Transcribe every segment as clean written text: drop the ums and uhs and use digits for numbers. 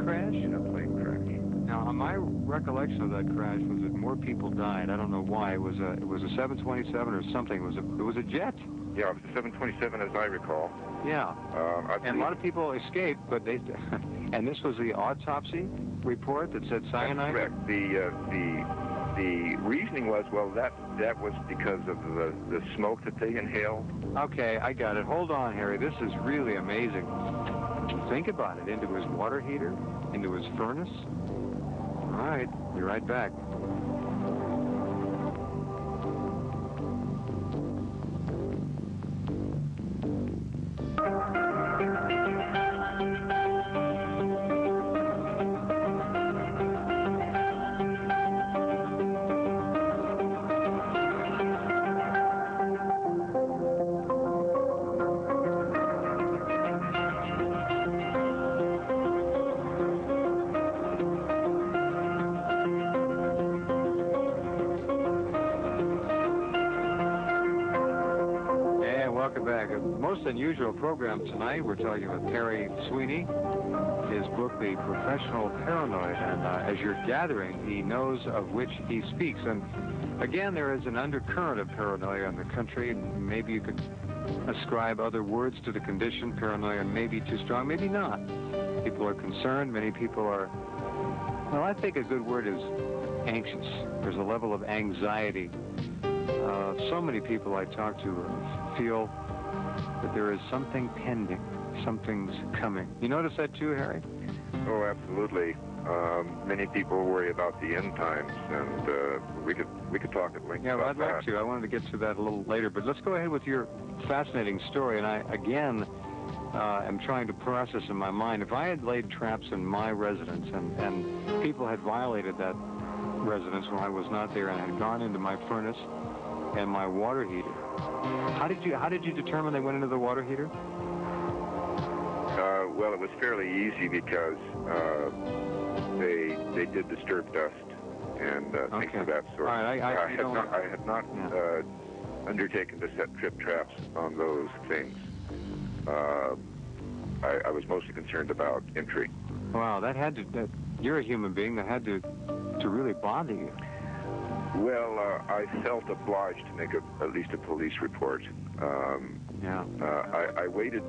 crash? In a plane crash. Now, my recollection of that crash was that more people died. I don't know why. It was a 727 or something. It was a jet. Yeah, it was a 727, as I recall. Yeah. And a lot of people escaped, but they. And this was the autopsy report that said cyanide. That's correct. The reasoning was, well, that was because of the smoke that they inhaled. Okay, I got it. Hold on, Harry. This is really amazing. Think about it. Into his water heater, into his furnace. All right, be right back. Welcome back. A most unusual program tonight. We're talking with Harry Sweeney, his book, The Professional Paranoid. And as you're gathering, he knows of which he speaks. And again, there is an undercurrent of paranoia in the country. Maybe you could ascribe other words to the condition. Paranoia may be too strong, maybe not. People are concerned. Many people are, well, I think a good word is anxious. There's a level of anxiety. So many people I talk to feel that there is something pending, something's coming. You notice that too, Harry? Oh, absolutely. Many people worry about the end times, and we could talk at length about that. Yeah, I'd like to. I wanted to get to that a little later, but let's go ahead with your fascinating story. And I, again, am trying to process in my mind, if I had laid traps in my residence and people had violated that residence when I was not there and had gone into my furnace and my water heater, how did you determine they went into the water heater? Well, it was fairly easy because they did disturb dust and things of that sort. All right, I had not undertaken to set trip traps on those things. I was mostly concerned about entry. Wow, you're a human being. That had to really bother you. Well, I felt obliged to make at least a police report. I waited.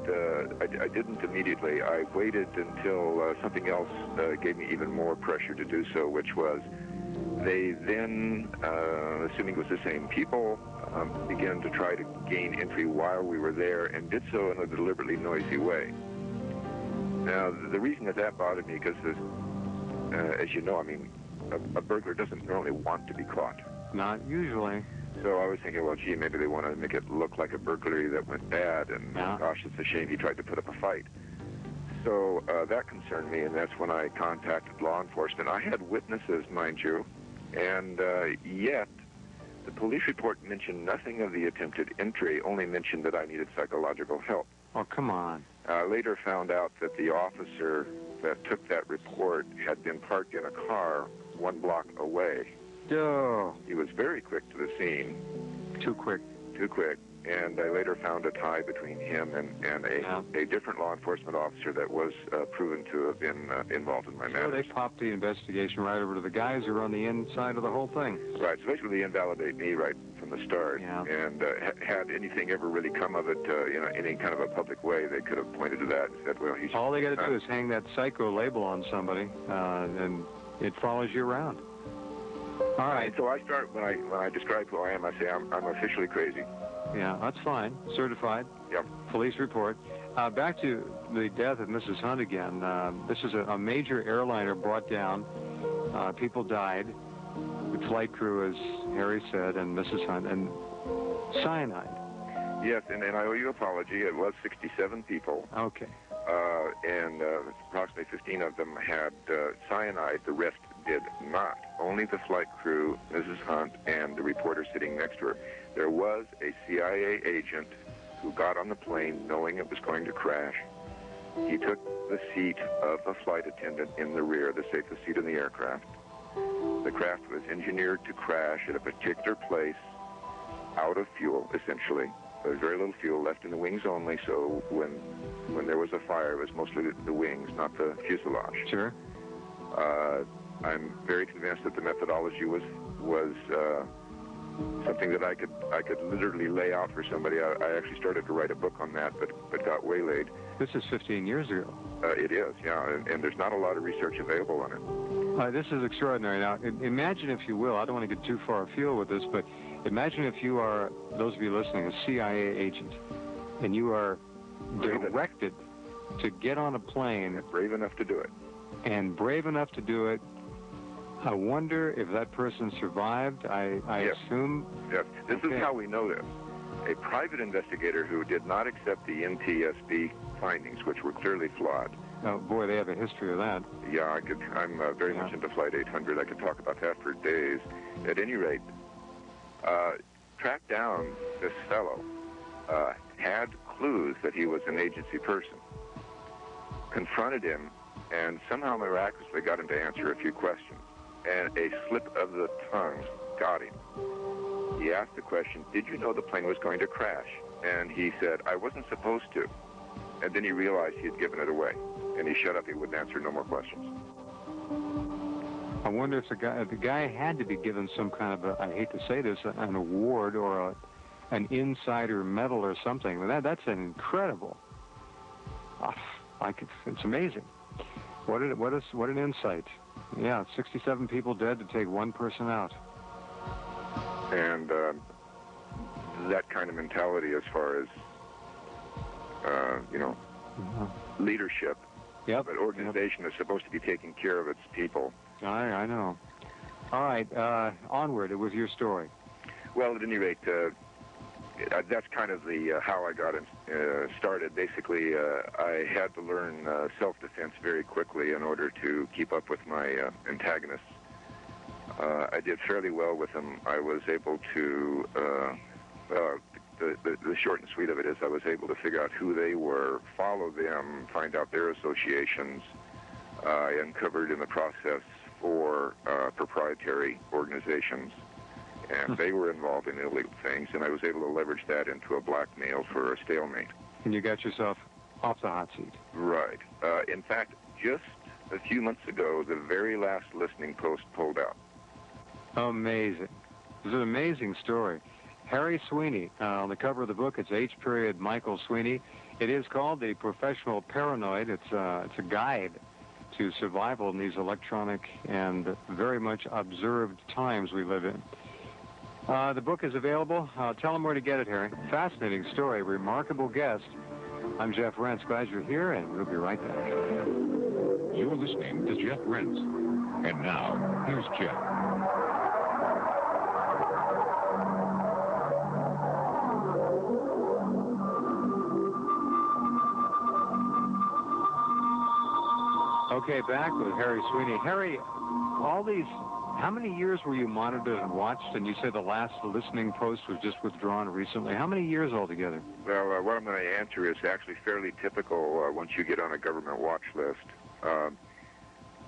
I didn't immediately. I waited until something else gave me even more pressure to do so, which was they then, assuming it was the same people, began to try to gain entry while we were there and did so in a deliberately noisy way. Now, the reason that bothered me, because as you know, I mean, a burglar doesn't normally want to be caught. Not usually. So I was thinking, well, gee, maybe they want to make it look like a burglary that went bad, and gosh, it's a shame he tried to put up a fight. So that concerned me, and that's when I contacted law enforcement. I had witnesses, mind you, and yet the police report mentioned nothing of the attempted entry, only mentioned that I needed psychological help. Oh, come on. I later found out that the officer that took that report had been parked in a car 1 block away. Oh. He was very quick to the scene. Too quick. Too quick. And I later found a tie between him and a different law enforcement officer that was proven to have been involved in my matter. They popped the investigation right over to the guys who were on the inside of the whole thing. Right. So basically they invalidate me right from the start. Yeah. And had anything ever really come of it, any kind of a public way, they could have pointed to that and said, well, he's... All they got to do is hang that psycho label on somebody, and it follows you around. All right. So I start, when I describe who I am, I say I'm officially crazy. Yeah, that's fine. Certified. Yep. Police report. Back to the death of Mrs. Hunt again. This is a major airliner brought down. People died. The flight crew, as Harry said, and Mrs. Hunt, and cyanide. Yes, and I owe you an apology. It was 67 people. Okay. And approximately 15 of them had cyanide. The rest did not. Only the flight crew, Mrs. Hunt, and the reporter sitting next to her. There was a CIA agent who got on the plane knowing it was going to crash. He took the seat of a flight attendant in the rear, the safest seat in the aircraft. The craft was engineered to crash at a particular place, out of fuel, essentially. There was very little fuel left in the wings only, so when there was a fire, it was mostly the wings, not the fuselage. Sure. I'm very convinced that the methodology was something that I could literally lay out for somebody. I actually started to write a book on that, but got waylaid. This is 15 years ago. It is, yeah, and there's not a lot of research available on it. This is extraordinary. Now, imagine, if you will, I don't want to get too far afield with this, but imagine if you are, those of you listening, a CIA agent, and you are directed to get on a plane. Brave enough to do it. And brave enough to do it. I wonder if that person survived. I Yes. assume. Yes. This is how we know this. A private investigator who did not accept the NTSB findings, which were clearly flawed. Oh, boy, they have a history of that. Yeah, I'm very much into Flight 800. I could talk about that for days. At any rate, tracked down this fellow, had clues that he was an agency person, confronted him, and somehow miraculously got him to answer a few questions. And a slip of the tongue got him. He asked the question, did you know the plane was going to crash? And he said, I wasn't supposed to. And then he realized he had given it away. And he shut up. He wouldn't answer no more questions. I wonder if the guy had to be given some kind of I hate to say this, an award or an insider medal or something. That's an incredible. It's amazing. What an insight. Yeah, 67 people dead to take one person out. And that kind of mentality as far as, leadership. Yep. But organization is supposed to be taking care of its people. I know. All right, onward with your story. Well, at any rate, that's kind of the how I got started. Basically, I had to learn self-defense very quickly in order to keep up with my antagonists. I did fairly well with them. I was able to, the short and sweet of it is I was able to figure out who they were, follow them, find out their associations. I uncovered in the process 4 proprietary organizations, and they were involved in illegal things, and I was able to leverage that into a blackmail for a stalemate. And you got yourself off the hot seat. Right. In fact, just a few months ago, the very last listening post pulled out. Amazing. It's an amazing story. Harry Sweeney, on the cover of the book, it's H. Michael Sweeney. It is called The Professional Paranoid. It's a guide to survival in these electronic and very much observed times we live in. The book is available. Tell them where to get it, Harry. Fascinating story, remarkable guest. I'm Jeff Rentz. Glad you're here, and we'll be right back. You're listening to Jeff Rentz. And now, here's Jeff. Okay, back with Harry Sweeney. Harry, how many years were you monitored and watched? And you said the last listening post was just withdrawn recently. How many years altogether? Well, what I'm going to answer is actually fairly typical once you get on a government watch list.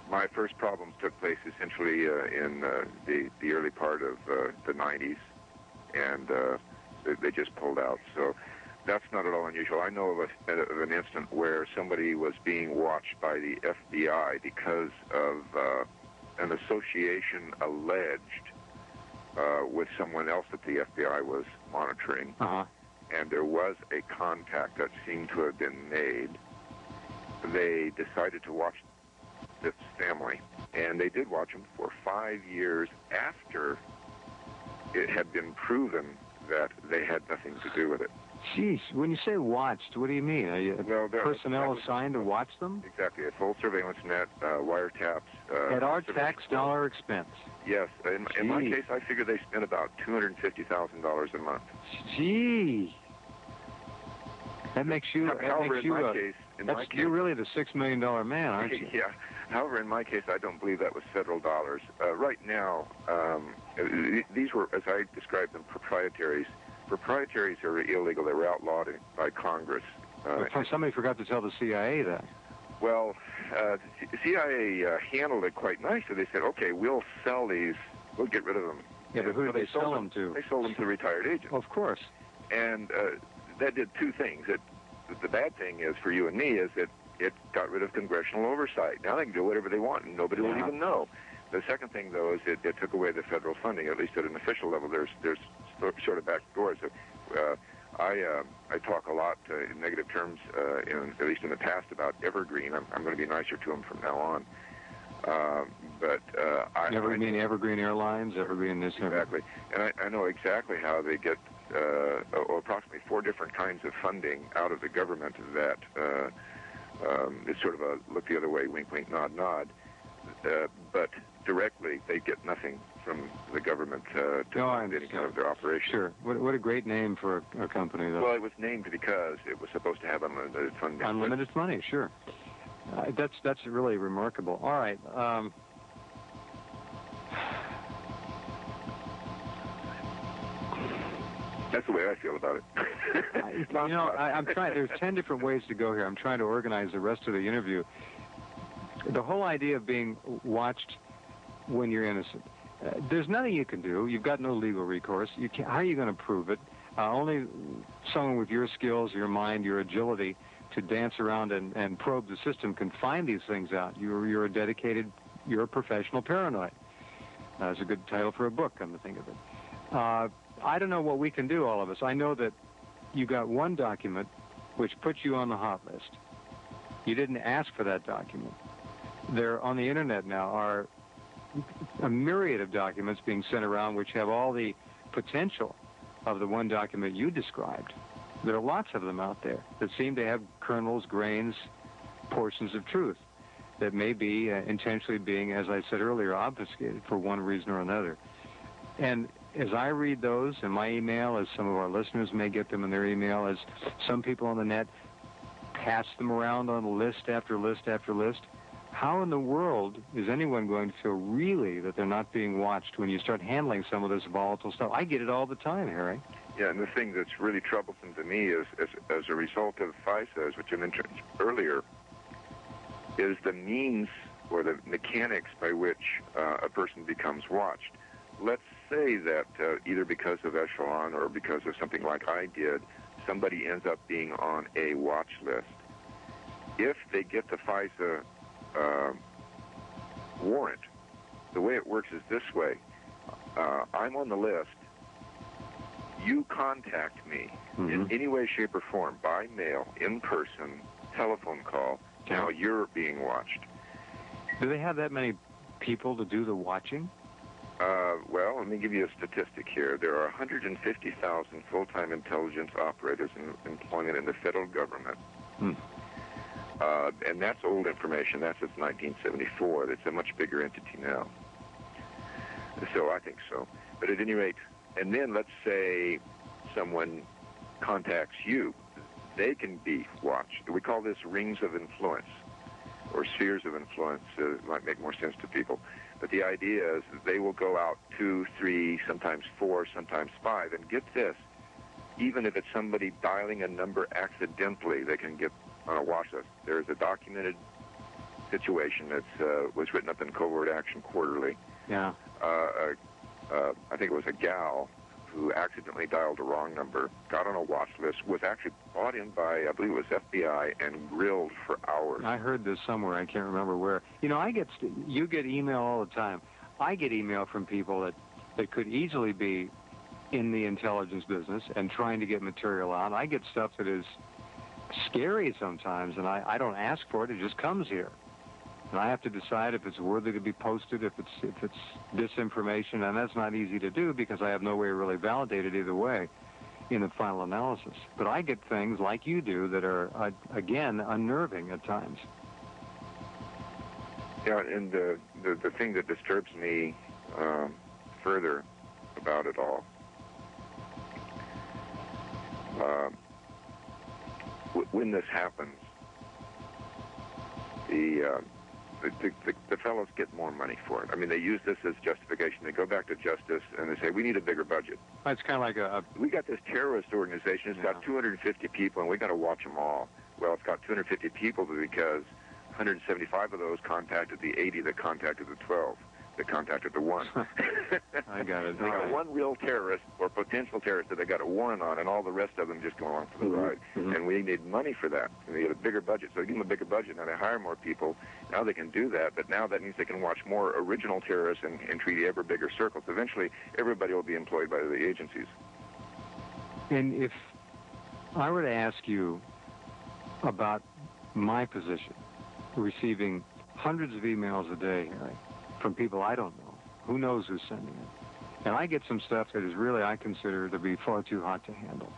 My first problems took place essentially in the early part of the 90s, and they just pulled out. So that's not at all unusual. I know of an instant where somebody was being watched by the FBI because of an association alleged with someone else that the FBI was monitoring. Uh-huh. And there was a contact that seemed to have been made. They decided to watch this family, and they did watch them for 5 years after it had been proven that they had nothing to do with it. Jeez, when you say watched, what do you mean? Are you personnel assigned to watch them? Exactly, a full surveillance net, wiretaps. At our tax dollar expense? Yes. In my case, I figure they spent about $250,000 a month. Gee. That makes you. However, in my case, you're really the $6 million man, aren't you? Yeah. However, in my case, I don't believe that was federal dollars. Right now, these were, as I described them, proprietaries. Proprietaries are illegal. They were outlawed by Congress. Somebody forgot to tell the CIA that. Well, the CIA handled it quite nicely. They said, okay, we'll sell these. We'll get rid of them. Yeah, but who did they sell them to? They sold them to retired agents. Of course. And that did 2 things. The bad thing is for you and me is that it got rid of congressional oversight. Now they can do whatever they want, and nobody will even know. The second thing, though, is it took away the federal funding, at least at an official level. There's sort of back doors. I talk a lot in negative terms, at least in the past, about Evergreen. I'm going to be nicer to them from now on. Mean Evergreen Airlines, Evergreen this. Exactly. And I know exactly how they get approximately 4 different kinds of funding out of the government that it's sort of a look the other way, wink, wink, nod, nod. But directly, they get nothing from the government to fund any kind of their operation. Sure. What a great name for a company, though. Well, it was named because it was supposed to have unlimited funding. Unlimited money, sure. That's really remarkable. All right. That's the way I feel about it. I'm trying. There's 10 different ways to go here. I'm trying to organize the rest of the interview. The whole idea of being watched when you're innocent. There's nothing you can do. You've got no legal recourse. How are you going to prove it? Only someone with your skills, your mind, your agility to dance around and probe the system can find these things out. You're a professional paranoid. That's a good title for a book, come to think of it. I don't know what we can do, all of us. I know that you got one document which puts you on the hot list. You didn't ask for that document. There, on the internet now, are a myriad of documents being sent around which have all the potential of the one document you described. There are lots of them out there that seem to have kernels, grains, portions of truth that may be intentionally being, as I said earlier, obfuscated for one reason or another. And as I read those in my email, as some of our listeners may get them in their email, as some people on the net pass them around on list after list after list, how in the world is anyone going to feel really that they're not being watched when you start handling some of this volatile stuff? I get it all the time, Harry. Yeah, and the thing that's really troublesome to me is, as a result of FISA, which I mentioned earlier, is the means or the mechanics by which a person becomes watched. Let's say that either because of Echelon or because of something like I did, somebody ends up being on a watch list. If they get the FISA warrant, the way it works is this way. I'm on the list. You contact me in any way, shape, or form, by mail, in person, telephone call. Now you're being watched. Do they have that many people to do the watching? Well, let me give you a statistic here. There are 150,000 full-time intelligence operators in employment in the federal government. And that's old information. That's since 1974. It's a much bigger entity now. So I think so. But at any rate, and then let's say someone contacts you. They can be watched. We call this rings of influence or spheres of influence. It might make more sense to people. But the idea is that they will go out 2, 3, sometimes 4, sometimes 5. And get this, even if it's somebody dialing a number accidentally, they can get on a watch list. There's a documented situation that was written up in Covert Action Quarterly. Yeah. I think it was a gal who accidentally dialed the wrong number, got on a watch list, was actually brought in by, I believe it was FBI, and grilled for hours. I heard this somewhere. I can't remember where. You know, you get email all the time. I get email from people that could easily be in the intelligence business and trying to get material out. I get stuff that is scary sometimes, and I don't ask for it. It just comes here. And I have to decide if it's worthy to be posted, if it's disinformation, and that's not easy to do because I have no way to really validate it either way in the final analysis. But I get things like you do that are, again, unnerving at times. Yeah, and the thing that disturbs me further about it all, when this happens, the fellows get more money for it. I mean, they use this as justification. They go back to justice and they say, we need a bigger budget. It's kind of like we got this terrorist organization. It's got 250 people, and we got to watch them all. Well, it's got 250 people because 175 of those contacted the 80 that contacted the 12. that contacted the one. I got it. They got one real terrorist or potential terrorist that they got a warrant on, and all the rest of them just go along for the ride. And we need money for that. And they get a bigger budget. So they give them a bigger budget. Now they hire more people. Now they can do that, but now that means they can watch more original terrorists and treat ever bigger circles. Eventually, everybody will be employed by the agencies. And if I were to ask you about my position, receiving hundreds of emails a day, Harry, from people I don't know. Who knows who's sending it? And I get some stuff that is really, I consider to be far too hot to handle.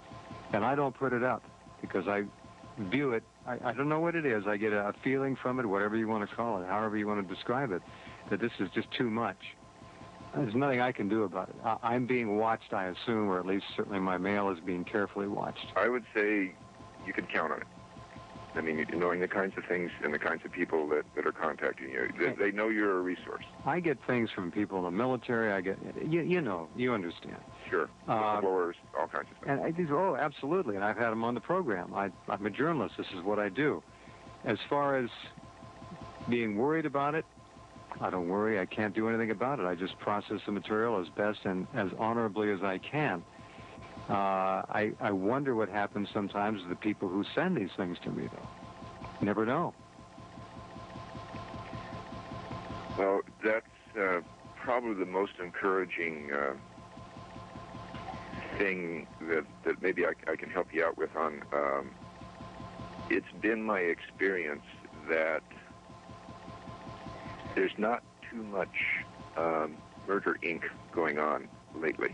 And I don't put it up because I view it, I don't know what it is. I get a feeling from it, whatever you want to call it, however you want to describe it, that this is just too much. There's nothing I can do about it. I'm being watched, I assume, or at least certainly my mail is being carefully watched. I would say you could count on it. I mean, knowing the kinds of things and the kinds of people that are contacting you, they know you're a resource. I get things from people in the military. I get, you know, you understand. Sure. Whistleblowers, all kinds of stuff. And oh, absolutely. And I've had them on the program. I'm a journalist. This is what I do. As far as being worried about it, I don't worry. I can't do anything about it. I just process the material as best and as honorably as I can. I wonder what happens sometimes to the people who send these things to me, though. Never know. Well, that's probably the most encouraging thing that maybe I can help you out with on. It's been my experience that there's not too much Murder Inc. going on lately.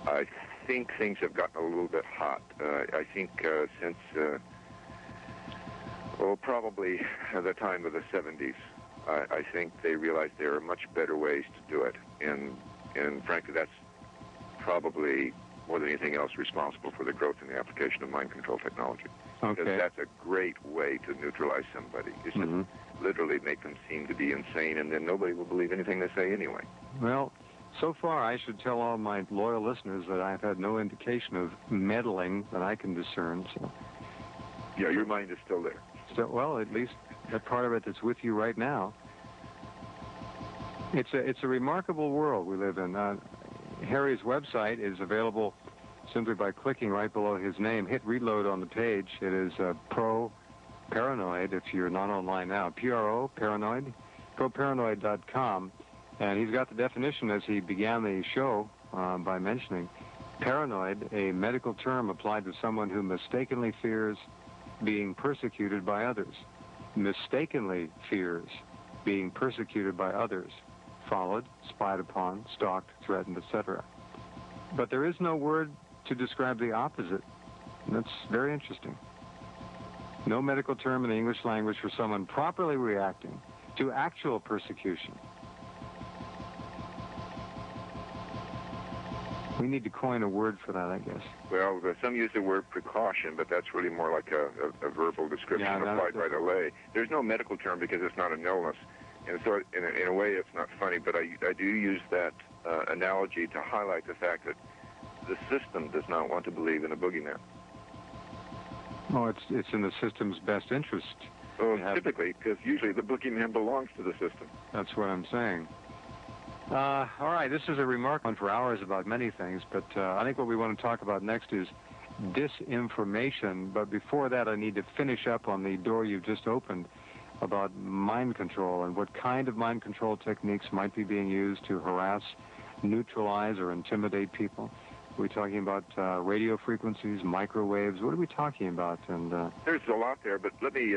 I think things have gotten a little bit hot. I think since, probably the time of the 70s, I think they realized there are much better ways to do it. And frankly, that's probably, more than anything else, responsible for the growth in the application of mind control technology. Okay. Because that's a great way to neutralize somebody. It's just literally make them seem to be insane, and then nobody will believe anything they say anyway. Well, so far, I should tell all my loyal listeners that I've had no indication of meddling that I can discern. So. Yeah, your mind is still there. So, well, at least that part of it that's with you right now. It's a remarkable world we live in. Harry's website is available simply by clicking right below his name. Hit reload on the page. It is Pro Paranoid, if you're not online now. P-R-O, Paranoid, ProParanoid.com. And he's got the definition as he began the show by mentioning paranoid, a medical term applied to someone who mistakenly fears being persecuted by others. Mistakenly fears being persecuted by others, followed, spied upon, stalked, threatened, etc. But there is no word to describe the opposite. And that's very interesting. No medical term in the English language for someone properly reacting to actual persecution. We need to coin a word for that, I guess. Well, some use the word precaution, but that's really more like a verbal description applied by the lay. There's no medical term because it's not an illness. And so in a way, it's not funny, but I do use that analogy to highlight the fact that the system does not want to believe in a boogeyman. Oh, it's in the system's best interest. Well, typically, because usually the boogeyman belongs to the system. That's what I'm saying. All right, this is a remarkable one for hours about many things, but I think what we want to talk about next is disinformation. But before that, I need to finish up on the door you've just opened about mind control and what kind of mind control techniques might be being used to harass, neutralize, or intimidate people. Are we talking about radio frequencies, microwaves? What are we talking about? And there's a lot there, but let me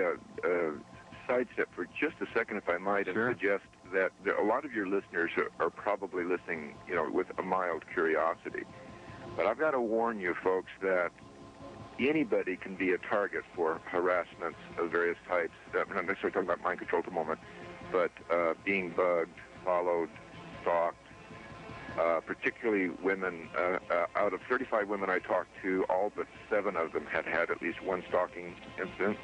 sidestep for just a second, if I might, and suggest that a lot of your listeners are probably listening, with a mild curiosity. But I've got to warn you, folks, that anybody can be a target for harassments of various types. I'm not necessarily talking about mind control at the moment, but being bugged, followed, stalked, particularly women. Out of 35 women I talked to, all but 7 of them had at least one stalking incident.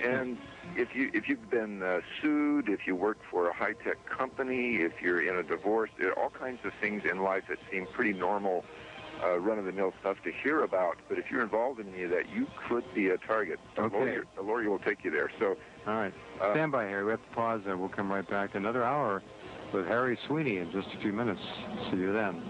And if you've been sued, if you work for a high-tech company, if you're in a divorce, there are all kinds of things in life that seem pretty normal, run-of-the-mill stuff to hear about. But if you're involved in any of that, you could be a target. A lawyer will take you there. So All right. Stand by, Harry. We have to pause, and we'll come right back. Another hour with Harry Sweeney in just a few minutes. See you then.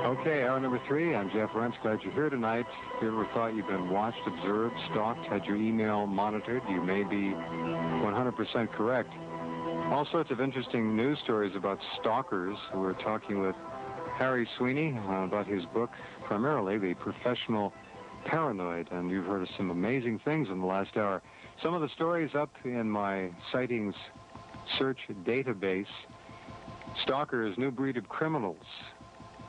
Okay, hour number 3. I'm Jeff Rentz. Glad you're here tonight. If you ever thought you've been watched, observed, stalked, had your email monitored, you may be 100% correct. All sorts of interesting news stories about stalkers. We're talking with Harry Sweeney about his book, primarily The Professional Paranoid, and you've heard of some amazing things in the last hour. Some of the stories up in my sightings search database. Stalkers, new breed of criminals.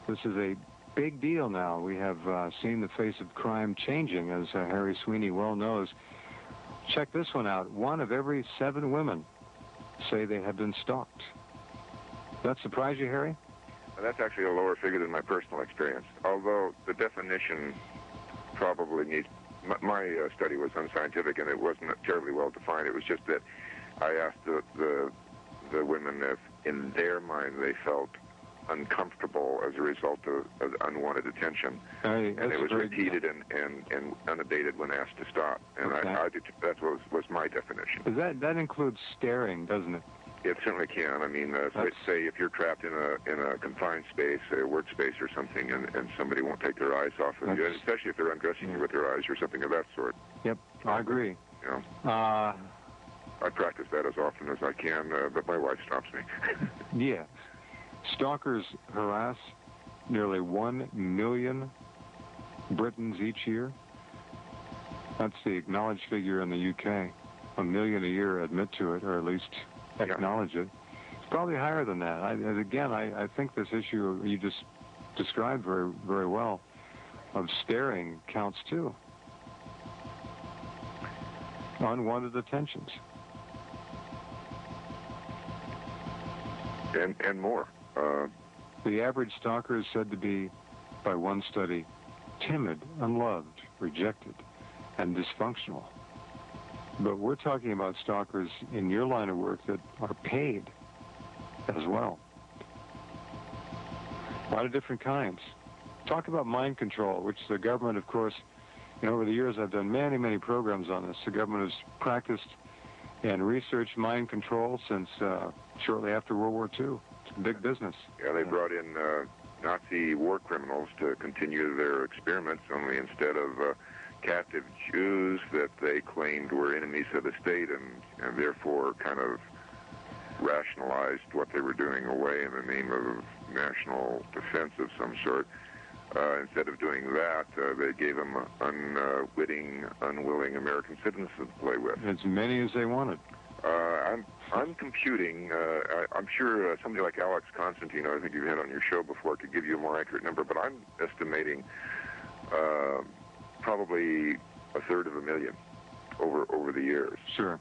This is a big deal now. We have seen the face of crime changing, as Harry Sweeney well knows. Check this one out. 1 of every 7 women say they have been stalked. That surprise you, Harry? That's actually a lower figure than my personal experience, although the definition probably needs... My study was unscientific, and it wasn't terribly well defined. It was just that I asked the women if, in their mind, they felt uncomfortable as a result of unwanted attention, and it was repeated and unabated when asked to stop. And okay. That was my definition. That includes staring, doesn't it? It certainly can. I mean, say if you're trapped in a confined space, a workspace or something, and somebody won't take their eyes off of you, especially if they're undressing you with their eyes or something of that sort. Yep, I agree. You know, I practice that as often as I can, but my wife stops me. Yeah. Stalkers harass nearly 1 million Britons each year. That's the acknowledged figure in the UK. 1 million a year admit to it, or at least acknowledge it. It's probably higher than that. I think this issue you just described very, very well of staring counts too. Unwanted attentions. And more. The average stalker is said to be, by one study, timid, unloved, rejected, and dysfunctional. But we're talking about stalkers in your line of work that are paid as well. A lot of different kinds. Talk about mind control, which the government, of course, over the years I've done many, many programs on this. The government has practiced and researched mind control since shortly after World War II. It's big business. Yeah, they brought in Nazi war criminals to continue their experiments, only instead of captive Jews that they claimed were enemies of the state and therefore kind of rationalized what they were doing away in the name of national defense of some sort. Instead of doing that, they gave them unwitting, unwilling American citizens to play with. As many as they wanted. I'm computing. I'm sure somebody like Alex Constantino, I think you've had on your show before, could give you a more accurate number, but I'm estimating probably 1/3 over the years. Sure.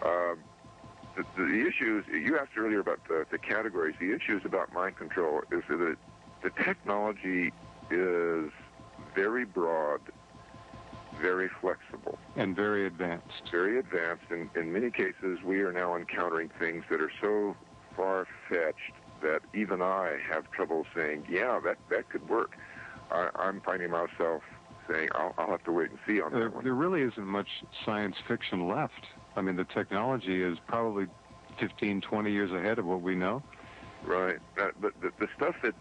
The issues, you asked earlier about the categories. The issues about mind control is that the technology is very broad, very flexible. And very advanced. Very advanced. In many cases, we are now encountering things that are so far-fetched that even I have trouble saying, yeah, that could work. I'm finding myself saying, I'll have to wait and see on that one. There really isn't much science fiction left. I mean, the technology is probably 15, 20 years ahead of what we know. Right. But the stuff that's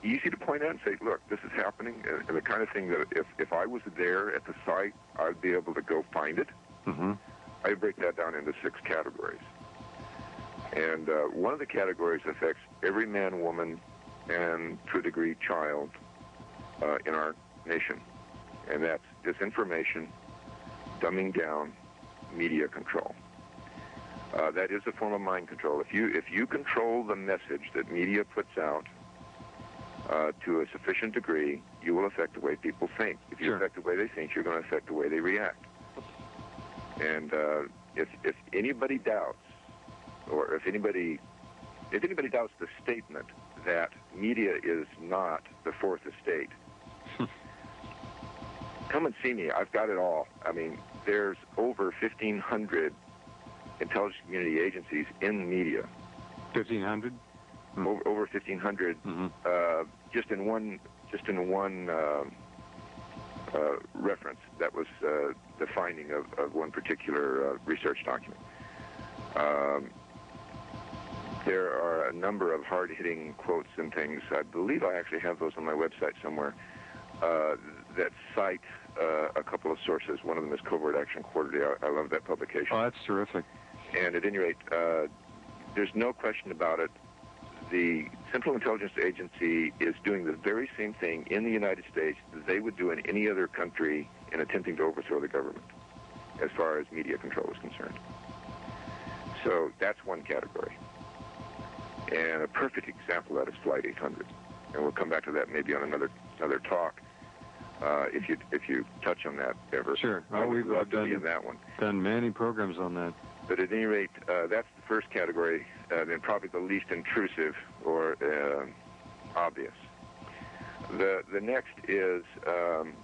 easy to point out and say, look, this is happening, and the kind of thing that if I was there at the site, I'd be able to go find it. Mm-hmm. I break that down into 6 categories. And one of the categories affects every man, woman, and to a degree child in our nation, and that's disinformation, dumbing down, media control. That is a form of mind control. If you control the message that media puts out to a sufficient degree, you will affect the way people think. If you affect the way they think, you're going to affect the way they react. And if anybody doubts, or if anybody doubts the statement that media is not the fourth estate, come and see me. I've got it all. I mean, there's over 1,500 intelligence community agencies in media. 1,500? Over 1,500, just in one reference. That was the finding of one particular research document. There are a number of hard-hitting quotes and things. I believe I actually have those on my website somewhere that cite a couple of sources. One of them is Covert Action Quarterly. I love that publication. Oh, that's terrific. And at any rate, there's no question about it. The Central Intelligence Agency is doing the very same thing in the United States that they would do in any other country in attempting to overthrow the government, as far as media control is concerned. So that's one category. And a perfect example of that is Flight 800. And we'll come back to that maybe on another talk, if you touch on that ever. Sure. I've done many programs on that. But at any rate, that's the first category, then probably the least intrusive or obvious. The next is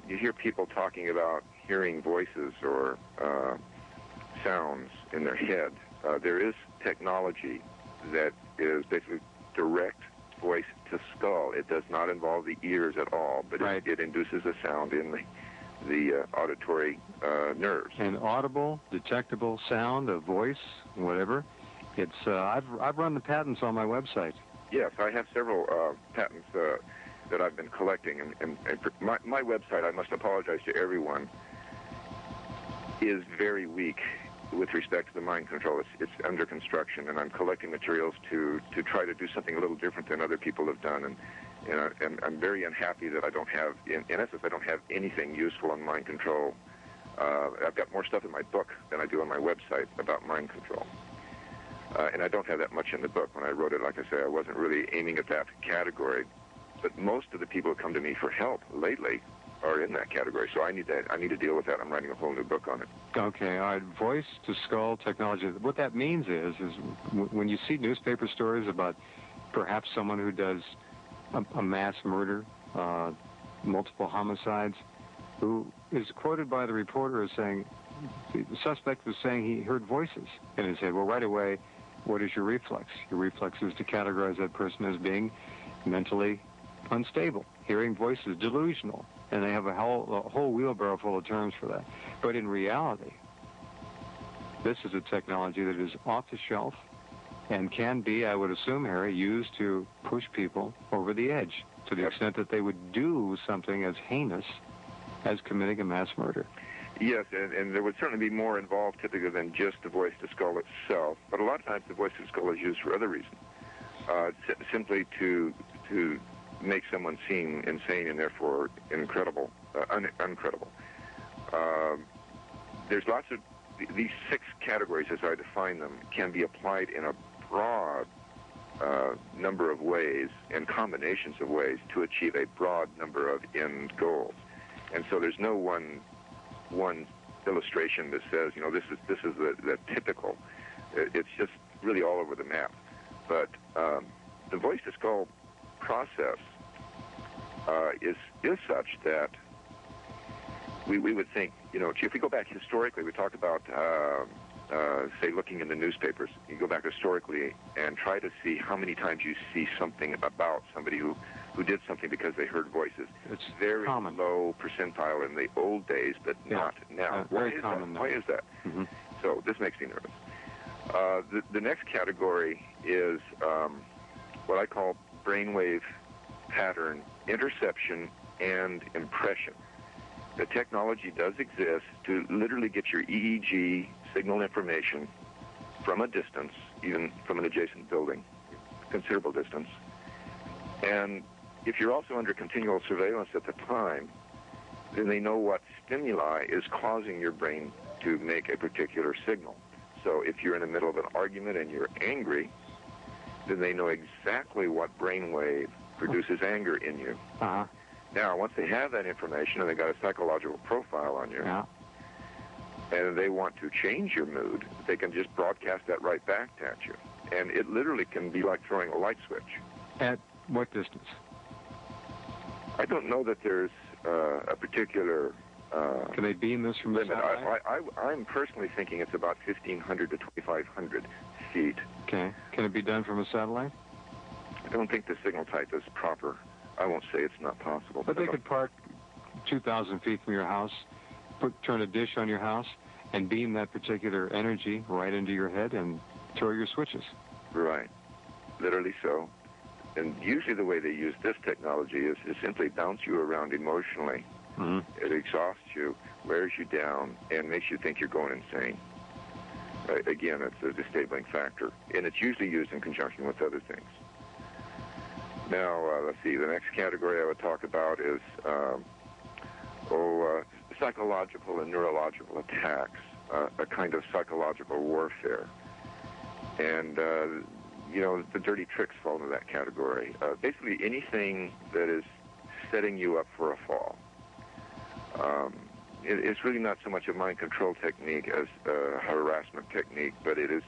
you hear people talking about hearing voices or sounds in their head. There is technology that is basically direct voice to skull. It does not involve the ears at all, but it induces a sound in the auditory nerves. An audible, detectable sound, a voice, whatever. It's I've run the patents on my website. Yes, I have several patents that I've been collecting, and my website, I must apologize to everyone, is very weak with respect to the mind control. It's under construction, and I'm collecting materials to try to do something a little different than other people have done, and I'm very unhappy that I don't have, in essence, I don't have anything useful on mind control. I've got more stuff in my book than I do on my website about mind control. And I don't have that much in the book. When I wrote it, like I say, I wasn't really aiming at that category. But most of the people who come to me for help lately are in that category. So I need to deal with that. I'm writing a whole new book on it. Okay, all right. Voice to skull technology. What that means is when you see newspaper stories about perhaps someone who does a mass murder, multiple homicides, who is quoted by the reporter as saying, the suspect was saying he heard voices in his head. Well, right away, what is your reflex? Your reflex is to categorize that person as being mentally unstable, hearing voices, delusional, and they have a whole wheelbarrow full of terms for that. But in reality, this is a technology that is off the shelf and can be, I would assume, Harry, used to push people over the edge to the extent that they would do something as heinous as committing a mass murder. Yes, and there would certainly be more involved typically than just the voice to skull itself. But a lot of times the voice to skull is used for other reasons, simply to make someone seem insane and therefore uncredible. There's lots of these 6 categories, as I define them, can be applied in a broad number of ways and combinations of ways to achieve a broad number of end goals. And so there's no one illustration that says, this is the typical. It's just really all over the map. But the voice to skull process is such that we would think, if we go back historically, we talked about, say, looking in the newspapers. You go back historically and try to see how many times you see something about somebody who did something because they heard voices. It's very common. Low percentile in the old days, but not now. Very common now. Why is that? Mm-hmm. So this makes me nervous. The next category is what I call brainwave pattern interception and impression. The technology does exist to literally get your EEG signal information from a distance, even from an adjacent building, considerable distance. And if you're also under continual surveillance at the time, then they know what stimuli is causing your brain to make a particular signal. So if you're in the middle of an argument and you're angry, then they know exactly what brainwave produces anger in you. Uh-huh. Now, once they have that information and they got a psychological profile on you, Yeah. and they want to change your mood, they can just broadcast that right back at you. And it literally can be like throwing a light switch. At what distance? I don't know that there's a particular Can they beam this from the limit. satellite? I'm personally thinking it's about 1,500 to 2,500 feet. Okay. Can it be done from a satellite? I don't think the signal type is proper. I won't say it's not possible. But they could park 2,000 feet from your house, turn a dish on your house, and beam that particular energy right into your head and throw your switches. Right. Literally so. And usually the way they use this technology is simply bounce you around emotionally. Mm-hmm. It exhausts you, wears you down, and makes you think you're going insane. Again, it's a disabling factor. And it's usually used in conjunction with other things. Now, let's see, the next category I would talk about is psychological and neurological attacks, a kind of psychological warfare. And, the dirty tricks fall into that category. Basically anything that is setting you up for a fall. It's really not so much a mind control technique as a harassment technique, but it is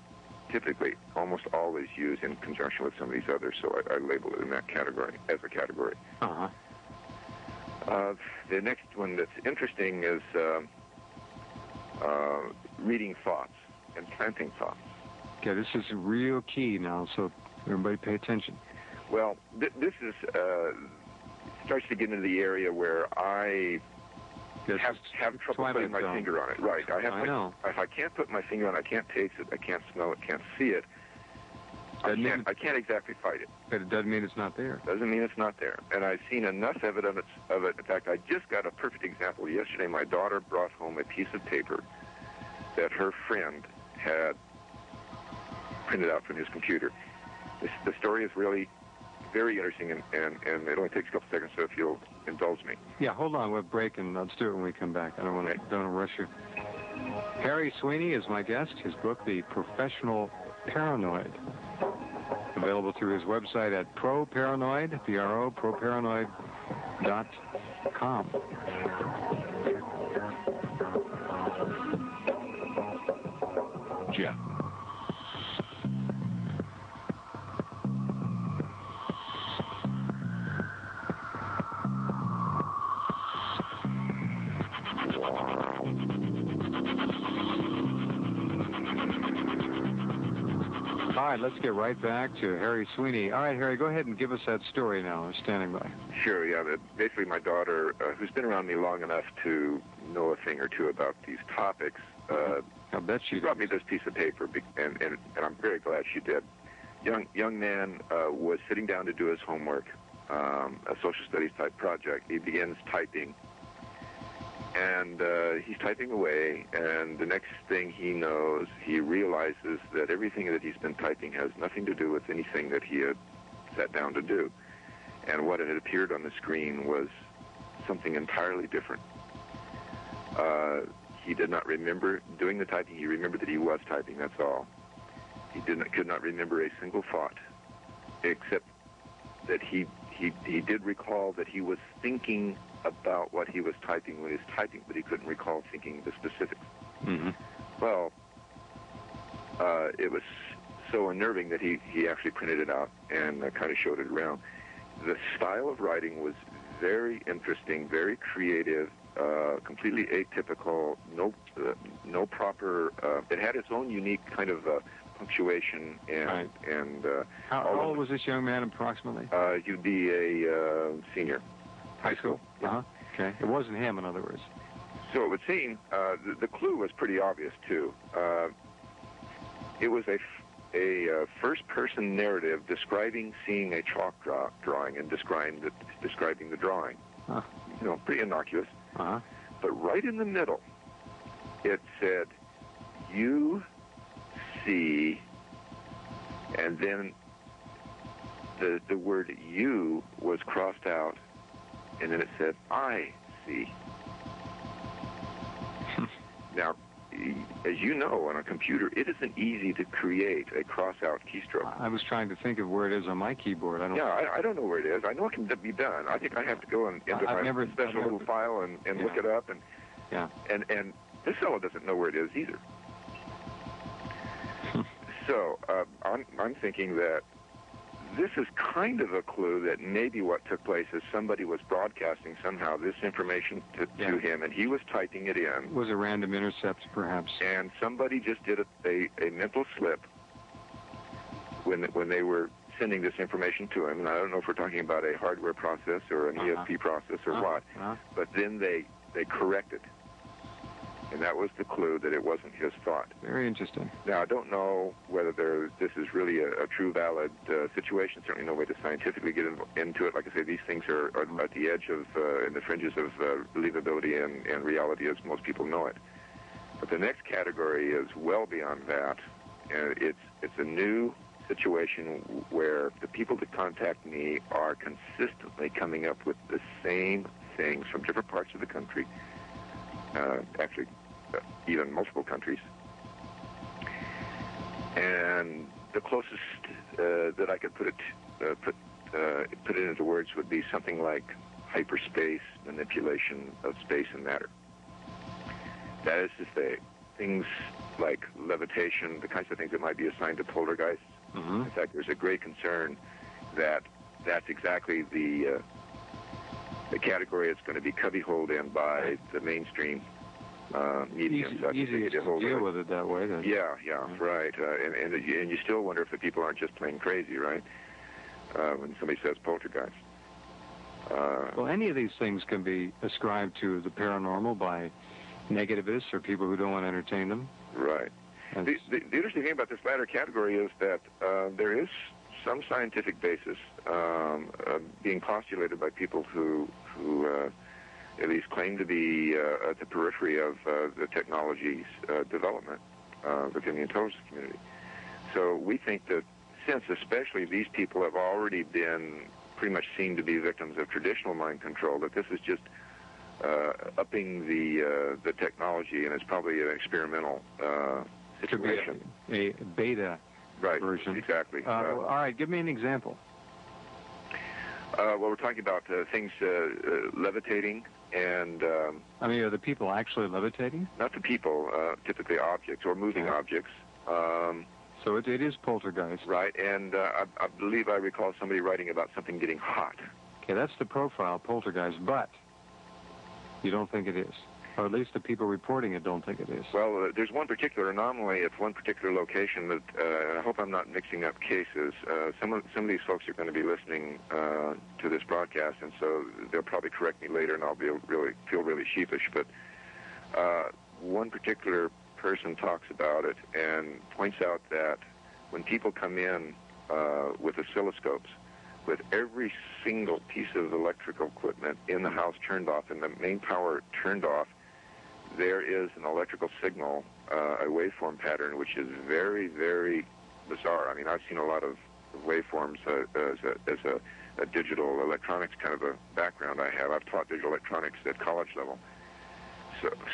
typically almost always used in conjunction with some of these others, so I label it in that category, as a category. Uh-huh. The next one that's interesting is reading thoughts and planting thoughts. Okay, this is real key now, so everybody pay attention. Well, this is starts to get into the area where I have trouble putting my finger on it. Right. I know. If I can't put my finger on it, I can't taste it, I can't smell it, can't see it. I can't exactly fight it. But it doesn't mean it's not there. Doesn't mean it's not there. And I've seen enough evidence of it. In fact, I just got a perfect example yesterday. My daughter brought home a piece of paper that her friend had printed out from his computer. The story is really very interesting, and it only takes a couple seconds, so if you'll indulge me. Yeah, hold on. We'll break, and let's do it when we come back. I don't want to rush you. Harry Sweeney is my guest. His book, The Professional Paranoid, available through his website at ProParanoid, P-R-O, ProParanoid.com. Jeff. All right, let's get right back to Harry Sweeney. All right, Harry, go ahead and give us that story now. I'm standing by. Sure, yeah. Basically, my daughter, who's been around me long enough to know a thing or two about these topics, I bet she brought me this piece of paper, and I'm very glad she did. Young man was sitting down to do his homework, a social studies type project. He begins typing, and he's typing away, and the next thing he knows, he realizes that everything that he's been typing has nothing to do with anything that he had sat down to do. And what had appeared on the screen was something entirely different. He did not remember doing the typing. He remembered that he was typing, that's all. He could not remember a single thought, except that he did recall that he was thinking about what he was typing when he was typing, but he couldn't recall thinking the specifics. Mm-hmm. Well, it was so unnerving that he actually printed it out and kind of showed it around. The style of writing was very interesting, very creative, completely atypical, no proper, it had its own unique kind of punctuation and... Right. and how old was this young man approximately? He'd be a senior. High school. Uh-huh. Okay. It wasn't him, in other words. So it would seem the clue was pretty obvious, too. It was a first-person narrative describing seeing a chalk drawing and describing the drawing. Huh. Pretty innocuous. Uh-huh. But right in the middle, it said, "You see, and then the word you was crossed out, and then it said I see. Now, as you know, on a computer, it isn't easy to create a cross-out keystroke. I was trying to think of where it is on my keyboard. I don't know where it is. I know it can be done. I think I have to go into my special little file and look it up. And this fellow doesn't know where it is either. So I'm thinking that this is kind of a clue that maybe what took place is somebody was broadcasting somehow this information to him, and he was typing it in. It was a random intercept, perhaps. And somebody just did a mental slip when they were sending this information to him. And I don't know if we're talking about a hardware process or an ESP process or what, but then they corrected. And that was the clue that it wasn't his thought. Very interesting. Now, I don't know whether this is really a true, valid situation. Certainly no way to scientifically get into it. Like I say, these things are at the edge of, in the fringes of believability and reality as most people know it. But the next category is well beyond that. And it's a new situation where the people that contact me are consistently coming up with the same things from different parts of the country. Actually, even multiple countries. And the closest that I could put it into words would be something like hyperspace manipulation of space and matter. That is to say, things like levitation, the kinds of things that might be assigned to poltergeists. Mm-hmm. In fact, there's a great concern that that's exactly the category it's going to be cubbyholed in by the mainstream media. Easy to deal with it that way. Then. Yeah, right. And you still wonder if the people aren't just plain crazy, right? When somebody says poltergeist. Well, any of these things can be ascribed to the paranormal by negativists or people who don't want to entertain them. Right. The interesting thing about this latter category is that there is some scientific basis being postulated by people who at least claim to be at the periphery of the technology's development within the intelligence community. So we think that since especially these people have already been pretty much seen to be victims of traditional mind control, that this is just upping the technology, and it's probably an experimental situation. Could be a beta version. Exactly. All right, give me an example. Well, we're talking about things levitating and... I mean, are the people actually levitating? Not the people, typically objects or moving objects. So it is poltergeist. Right, and I believe I recall somebody writing about something getting hot. Okay, that's the profile, poltergeist, but you don't think it is. Or at least the people reporting it don't think it is. Well, there's one particular anomaly at one particular location that, I hope I'm not mixing up cases. Some of these folks are going to be listening to this broadcast, and so they'll probably correct me later, and I'll feel really sheepish. But one particular person talks about it and points out that when people come in with oscilloscopes, with every single piece of electrical equipment in the house turned off and the main power turned off, there is an electrical signal, a waveform pattern, which is very, very bizarre. I mean, I've seen a lot of waveforms as a digital electronics kind of a background I have. I've taught digital electronics at college level.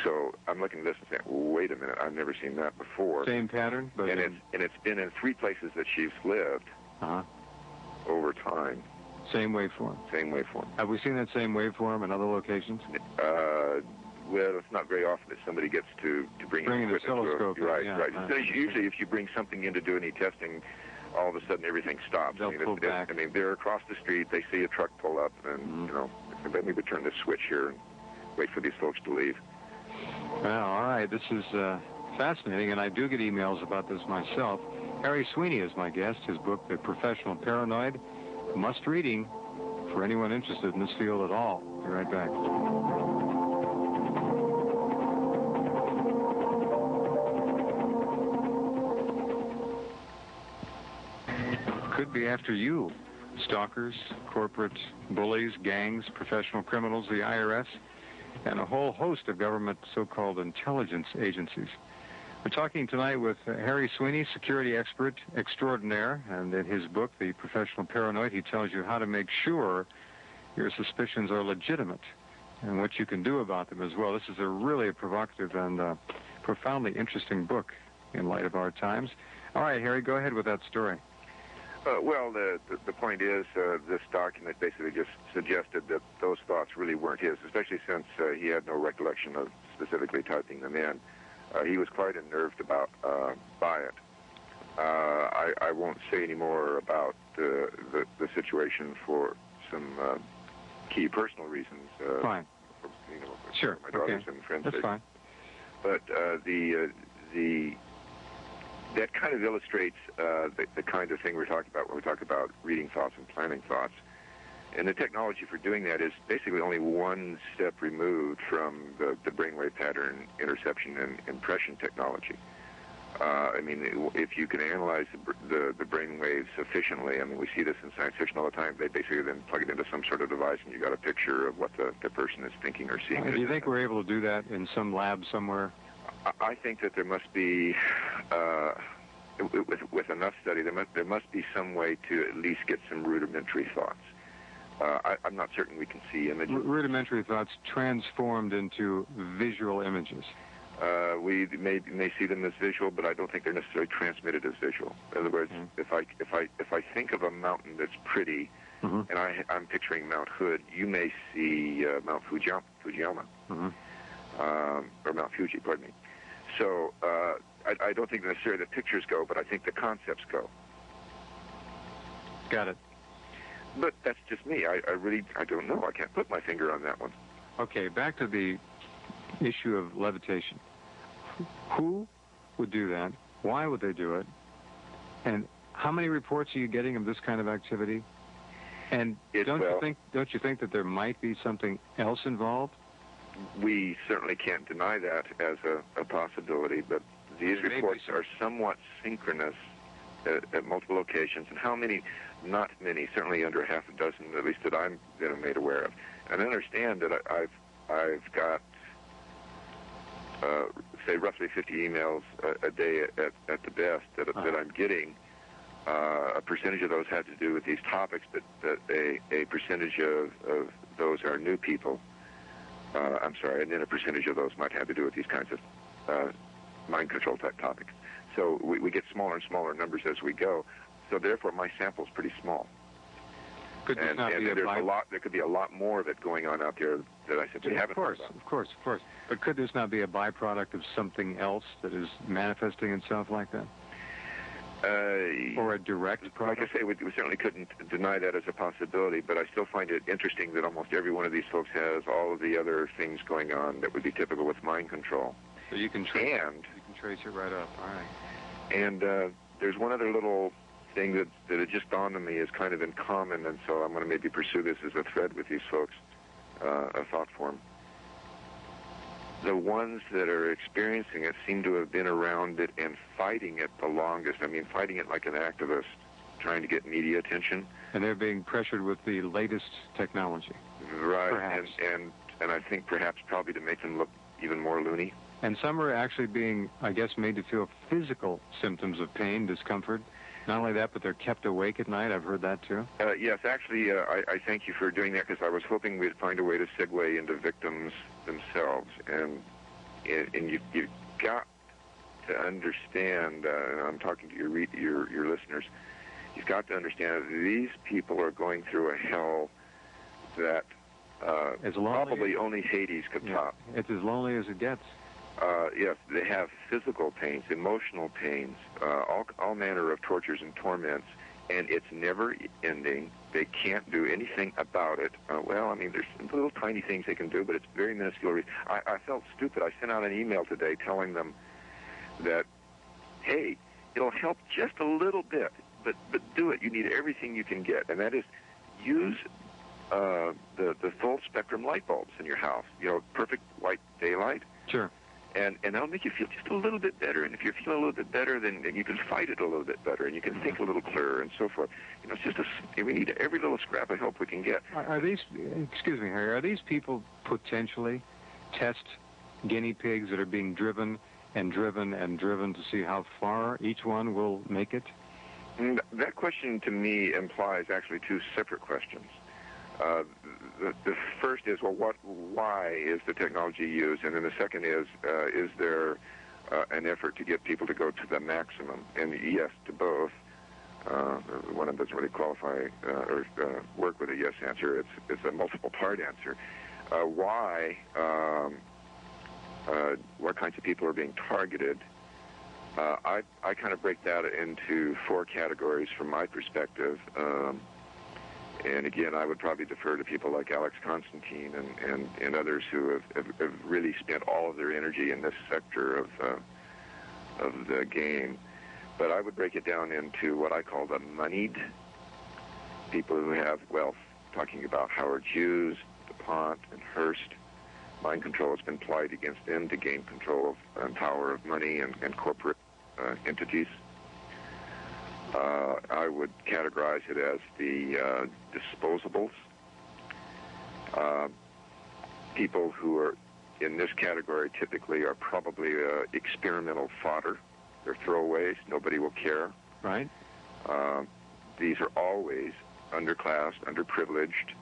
So I'm looking at this and saying, wait a minute, I've never seen that before. Same pattern? But it's been in 3 places that she's lived over time. Same waveform? Same waveform. Have we seen that same waveform in other locations? Well, it's not very often that somebody gets to bring an oscilloscope. Right. So usually if you bring something in to do any testing, all of a sudden everything stops. They'll pull back. I mean, they're across the street, they see a truck pull up, and, let me turn this switch here and wait for these folks to leave. Well, all right. This is fascinating, and I do get emails about this myself. Harry Sweeney is my guest. His book, The Professional Paranoid, must reading for anyone interested in this field at all. Be right back. Could be after you. Stalkers, corporate bullies, gangs, professional criminals, the IRS, and a whole host of government so-called intelligence agencies. We're talking tonight with Harry Sweeney, security expert extraordinaire, and in his book, The Professional Paranoid, he tells you how to make sure your suspicions are legitimate and what you can do about them as well. This is really a provocative and profoundly interesting book in light of our times. All right, Harry, go ahead with that story. Well, the point is this document basically just suggested that those thoughts really weren't his, especially since he had no recollection of specifically typing them in. He was quite unnerved by it. I won't say any more about the situation for some key personal reasons. Fine. Sure. My daughters and friends. That's fine. But that kind of illustrates the kind of thing we're talking about when we talk about reading thoughts and planning thoughts. And the technology for doing that is basically only one step removed from the brainwave pattern interception and impression technology. I mean, if you can analyze the brainwaves sufficiently, I mean, we see this in science fiction all the time. They basically then plug it into some sort of device, and you got a picture of what the person is thinking or seeing. Do you think we're able to do that in some lab somewhere? I think that there must be, with enough study, there must be some way to at least get some rudimentary thoughts. I'm not certain we can see images. Rudimentary thoughts transformed into visual images. We may see them as visual, but I don't think they're necessarily transmitted as visual. In other words, if I think of a mountain that's pretty, and I'm picturing Mount Hood, you may see Mount Fujiyama, or Mount Fuji, pardon me. So I don't think necessarily the pictures go, but I think the concepts go. Got it. But that's just me. I don't know. I can't put my finger on that one. Okay, back to the issue of levitation. Who would do that? Why would they do it? And how many reports are you getting of this kind of activity? And don't you think that there might be something else involved? We certainly can't deny that as a possibility, but these reports are somewhat synchronous at multiple locations. And how many? Not many. Certainly under half a dozen, at least that I'm made aware of. And I understand that I've got say roughly 50 emails a day at the best that I'm getting. A percentage of those had to do with these topics, but a percentage of those are new people. I'm sorry, and then a percentage of those might have to do with these kinds of mind control type topics. So we get smaller and smaller numbers as we go. So therefore, my sample's pretty small. Could this not be there could be a lot more of it going on out there that I simply haven't heard about. Of course. But could this not be a byproduct of something else that is manifesting itself like that? Or a direct product? Like I say, we certainly couldn't deny that as a possibility, but I still find it interesting that almost every one of these folks has all of the other things going on that would be typical with mind control. So you can trace it right up. All right. And there's one other little thing that it just dawned on me is kind of in common, and so I'm going to maybe pursue this as a thread with these folks, a thought form. The ones that are experiencing it seem to have been around it and fighting it the longest. I mean, fighting it like an activist, trying to get media attention. And they're being pressured with the latest technology. Right, perhaps. And I think perhaps probably to make them look even more loony. And some are actually being, I guess, made to feel physical symptoms of pain, discomfort. Not only that, but they're kept awake at night. I've heard that, too. Yes, actually, I thank you for doing that, because I was hoping we'd find a way to segue into victims themselves. And you've got to understand, and I'm talking to your listeners, you've got to understand that these people are going through a hell that probably only Hades could top. It's as lonely as it gets. Yes, they have physical pains, emotional pains, all manner of tortures and torments, and it's never ending. They can't do anything about it. Well, I mean, there's little tiny things they can do, but it's very minuscule. I felt stupid. I sent out an email today telling them that, hey, it'll help just a little bit, but do it. You need everything you can get, and that is use the full spectrum light bulbs in your house. You know, perfect white daylight. Sure. And that'll make you feel just a little bit better. And if you're feeling a little bit better, then you can fight it a little bit better, and you can think a little clearer, and so forth. You know, it's just we need every little scrap of help we can get. Are these, excuse me, Harry, are these people potentially test guinea pigs that are being driven and driven to see how far each one will make it? That question to me implies actually two separate questions. The first is, well, why is the technology used? And then the second is there an effort to get people to go to the maximum? And yes to both. One of them doesn't really qualify or work with a yes answer. It's a multiple part answer. Why? What kinds of people are being targeted? I kind of break that into four categories from my perspective. And again, I would probably defer to people like Alex Constantine and others who have really spent all of their energy in this sector of the game. But I would break it down into what I call the moneyed, people who have wealth, talking about Howard Hughes, DuPont, and Hearst. Mind control has been applied against them to gain control and power of money and corporate entities. I would categorize it as the disposables. People who are in this category typically are probably experimental fodder. They're throwaways. Nobody will care. Right. These are always underclassed, underprivileged,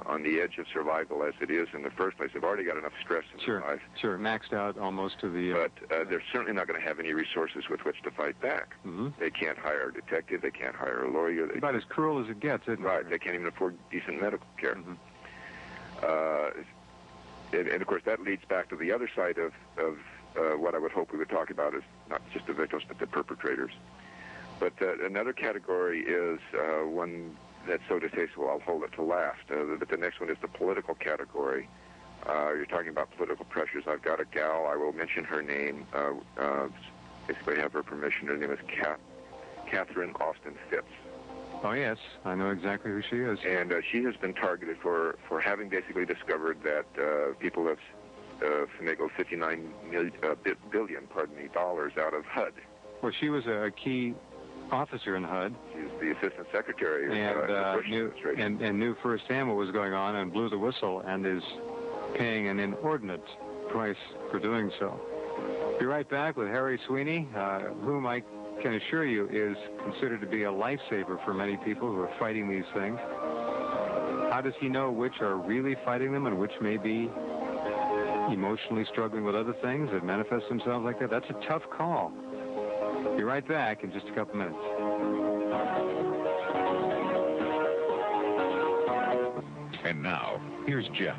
on the edge of survival as it is in the first place. They've already got enough stress in their life. Sure, maxed out almost to the... But they're certainly not going to have any resources with which to fight back. Mm-hmm. They can't hire a detective. They can't hire a lawyer. About as cruel as it gets, isn't it? Right. They can't even afford decent medical care. Mm-hmm. And, of course, that leads back to the other side of what I would hope we would talk about is not just the victims, but the perpetrators. But another category is one that's so distasteful, I'll hold it to last. But the next one is the political category. You're talking about political pressures. I've got a gal, I will mention her name, basically have her permission. Her name is Catherine Austin Fitz. Oh, yes, I know exactly who she is. And she has been targeted for having basically discovered that people have finagled $59 billion dollars out of HUD. Well, she was a key officer in HUD. She's the assistant secretary of the Bush administration. And knew firsthand what was going on and blew the whistle and is paying an inordinate price for doing so. Be right back with Harry Sweeney, whom I can assure you is considered to be a lifesaver for many people who are fighting these things. How does he know which are really fighting them and which may be emotionally struggling with other things that manifest themselves like that? That's a tough call. Be right back in just a couple minutes. And now, here's Jeff.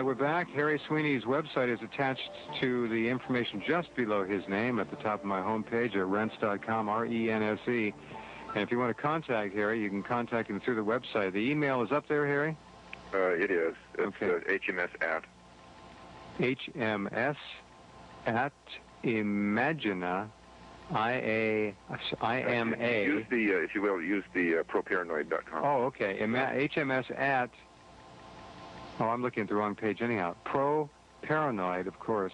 We're back. Harry Sweeney's website is attached to the information just below his name at the top of my homepage at rense.com, R-E-N-S-E. And if you want to contact Harry, you can contact him through the website. The email is up there, Harry? It is. It's okay. HMS at Imagina, I-A-I-M-A. Use the, if you will, use the proparanoid.com. Oh, okay. HMS at... Oh, I'm looking at the wrong page anyhow. Pro-Paranoid, of course.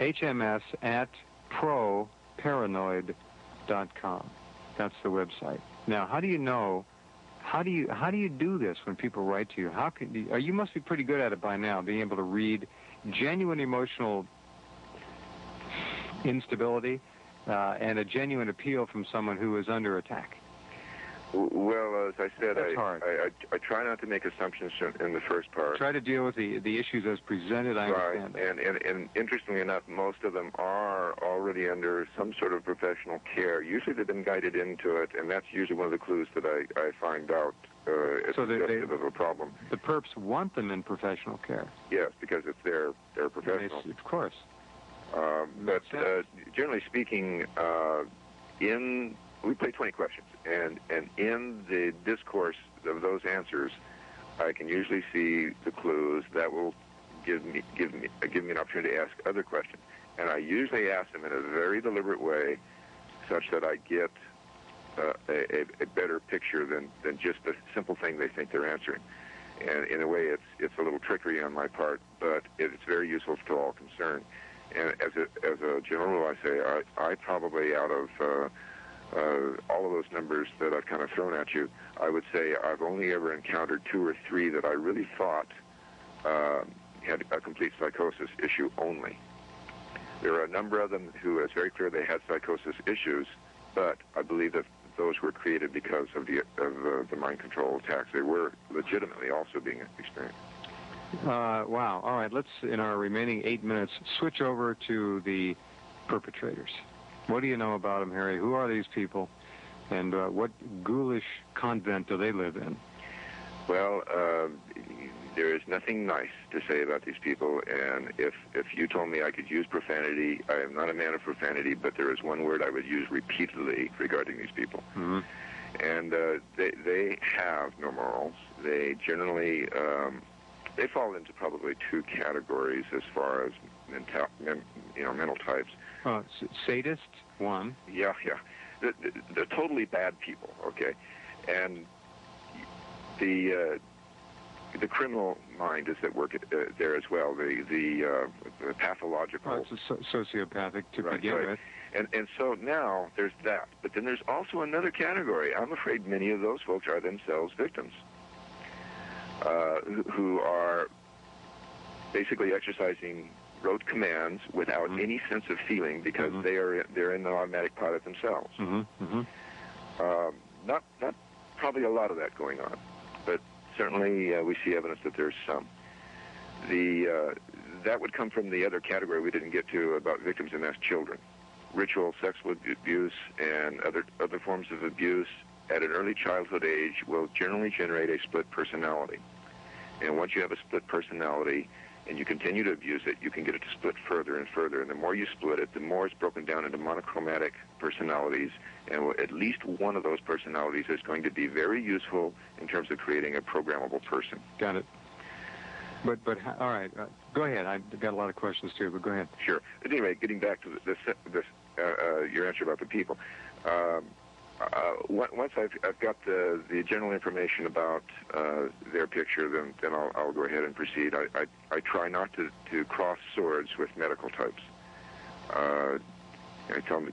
HMS at proparanoid.com. That's the website. Now, how do you know? How do you do this when people write to you? How can you? You must be pretty good at it by now, being able to read genuine emotional instability and a genuine appeal from someone who is under attack. Well, as I said, I try not to make assumptions in the first part. Try to deal with the issues as presented, I understand. And interestingly enough, most of them are already under some sort of professional care. Usually they've been guided into it, and that's usually one of the clues that I find out is suggestive of a problem. The perps want them in professional care. Yes, because it's their professional. Of course. But generally speaking, we play 20 questions, and in the discourse of those answers, I can usually see the clues that will give me an opportunity to ask other questions. And I usually ask them in a very deliberate way, such that I get a better picture than just the simple thing they think they're answering. And in a way, it's a little trickery on my part, but it's very useful to all concerned. And as a general rule, I say I probably, out of all of those numbers that I've kind of thrown at you, I would say I've only ever encountered 2 or 3 that I really thought had a complete psychosis issue only. There are a number of them who it's very clear they had psychosis issues, but I believe that those were created because of the mind control attacks. They were legitimately also being experienced. Wow. All right, let's, in our remaining 8 minutes, switch over to the perpetrators. What do you know about them, Harry? Who are these people, and what ghoulish convent do they live in? Well, there is nothing nice to say about these people, and if you told me I could use profanity, I am not a man of profanity, but there is one word I would use repeatedly regarding these people. Mm-hmm. And they have no morals. They generally, they fall into probably 2 categories as far as mental types. Sadist, one. Yeah. They're totally bad people, okay? And the criminal mind is at work there as well. The pathological. It's sociopathic to begin with. And so now there's that. But then there's also another category. I'm afraid many of those folks are themselves victims, who are basically exercising rote commands without any sense of feeling because they're in the automatic pilot themselves. Not probably a lot of that going on, but certainly we see evidence that there's some. That would come from the other category we didn't get to about victims, and that's children. Ritual sexual abuse and other forms of abuse at an early childhood age will generally generate a split personality. And once you have a split personality and you continue to abuse it, you can get it to split further and further. And the more you split it, the more it's broken down into monochromatic personalities. And at least one of those personalities is going to be very useful in terms of creating a programmable person. Got it. But all right, go ahead. I've got a lot of questions too, but go ahead. Sure. At any rate, getting back to your answer about the people. Once I've got the general information about their picture, then I'll go ahead and proceed. I try not to cross swords with medical types. I tell them,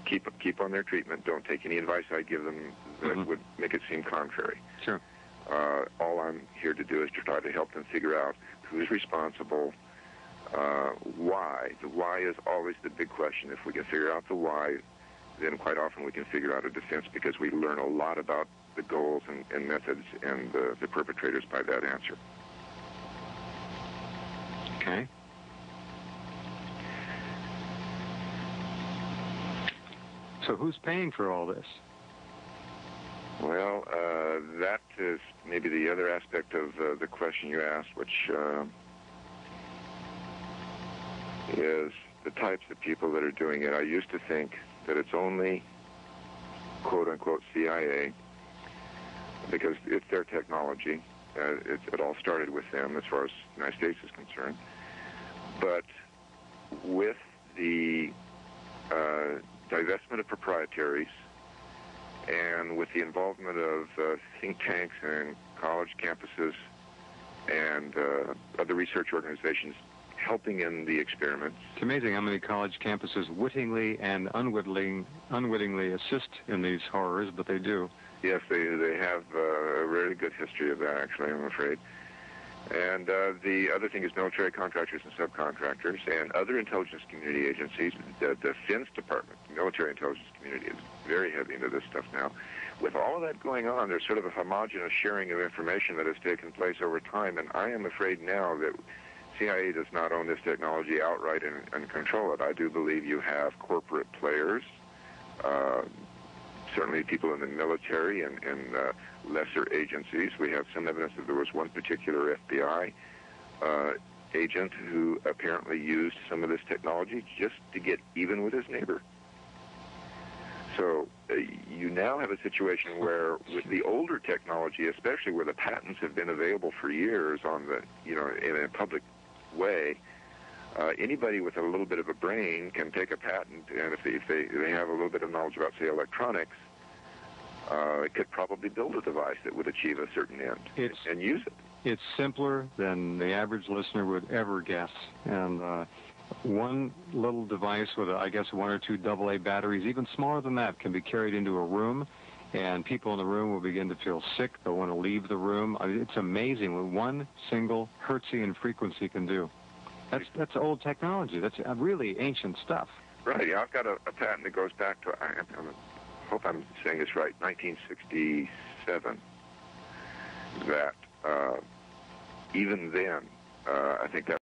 keep on their treatment. Don't take any advice I give them that would make it seem contrary. Sure. All I'm here to do is to try to help them figure out who's responsible, why. The why is always the big question. If we can figure out the why, then quite often we can figure out a defense because we learn a lot about the goals and methods and the perpetrators by that answer. Okay. So who's paying for all this? Well, that is maybe the other aspect of the question you asked, which is the types of people that are doing it. I used to think that it's only, quote-unquote, CIA, because it's their technology. It all started with them as far as the United States is concerned. But with the divestment of proprietaries and with the involvement of think tanks and college campuses and other research organizations helping in the experiments. It's amazing how many college campuses wittingly and unwittingly assist in these horrors, but they do. Yes, they have a really good history of that, actually, I'm afraid. And the other thing is military contractors and subcontractors and other intelligence community agencies. The Defense Department, the military intelligence community, is very heavy into this stuff now. With all of that going on, there's sort of a homogeneous sharing of information that has taken place over time, and I am afraid now that CIA does not own this technology outright and control it. I do believe you have corporate players, certainly people in the military and lesser agencies. We have some evidence that there was one particular FBI agent who apparently used some of this technology just to get even with his neighbor. So you now have a situation where with the older technology, especially where the patents have been available for years on the, in a public way, anybody with a little bit of a brain can take a patent, and if they have a little bit of knowledge about, say, electronics, it could probably build a device that would achieve a certain end and use it. It's simpler than the average listener would ever guess. And one little device with, I guess, 1 or 2 AA batteries, even smaller than that, can be carried into a room, and people in the room will begin to feel sick. They'll want to leave the room. I mean, it's amazing what one single Hertzian frequency can do. That's old technology. That's really ancient stuff. Right. Yeah, I've got a patent that goes back to, I hope I'm saying this right, 1967, that even then, I think that